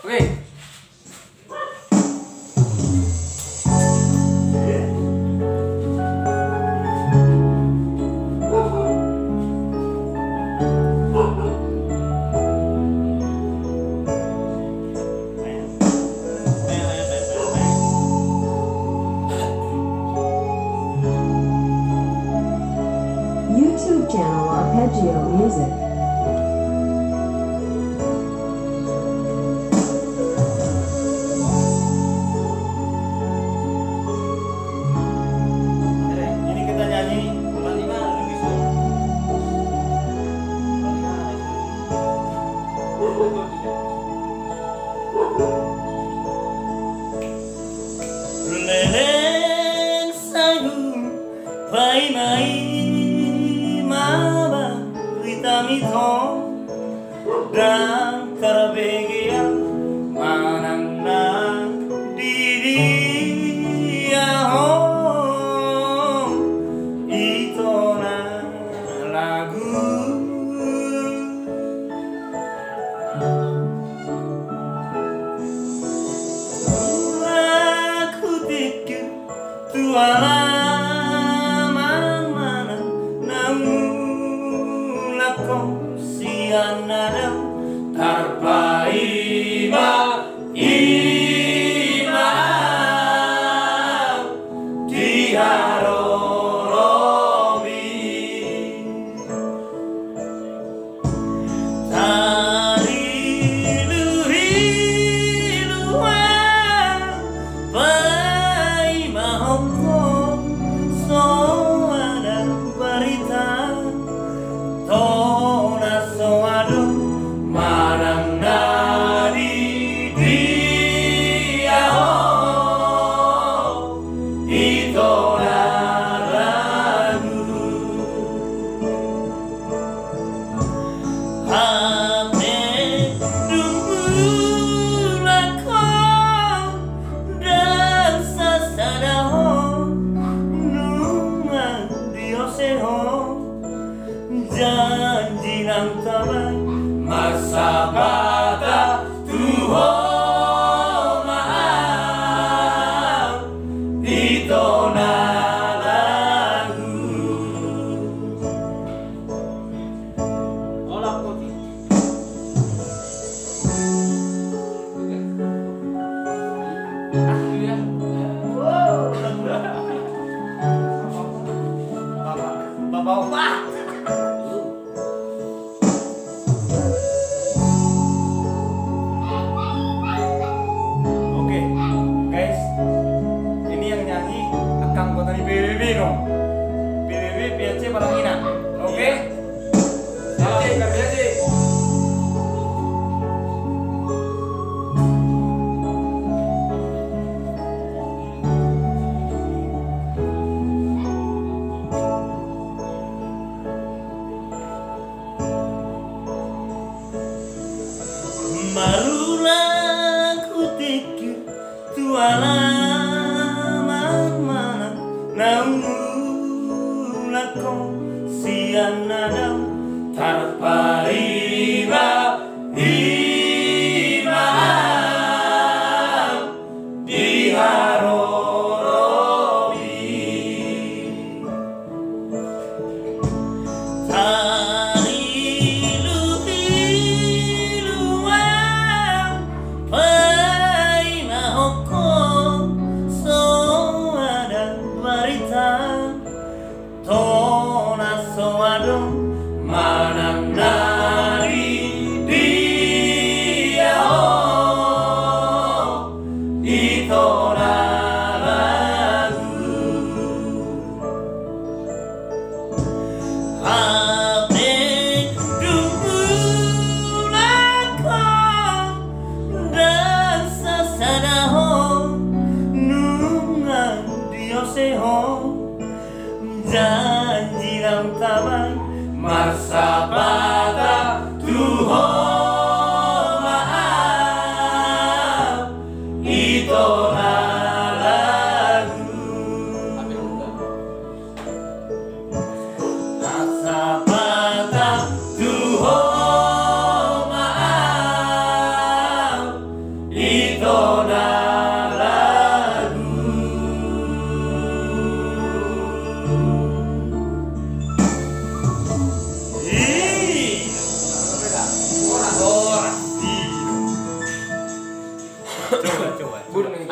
Oke. YouTube channel Arpeggio Music. Ini kita nyanyi bulan 5 lebih song. Leleng sayu pai mai maba ritamito dan terbegia manana diri ho ito na lagu aku tidur tuala mana namun aku sianada hupaima ima diharoromi tari luhiluan hupaima hongkong soada berita tona soado marang nadi dia ito na lagu hati dumulako dan sasadaho nungan dioseho janji ng tabay masabata tuho maaf ito na lagu olak poti ya bapak opa. Oke, guys, ini yang nyanyi anggota di PBB dong. PBB kec.paranginan. Oke? Siap. Marulah ku tidur tuala mana namun aku sianada hupaima ima diharoromi tari luhiluan hupaima hongkong soada berita tona soado manang nari dia ito na lagu hati dumulako dan sasadaho nungan dioseho janji ng tabay masabata tuho maaf ito na lagu masabata tuho maaf Coba. Burung ini.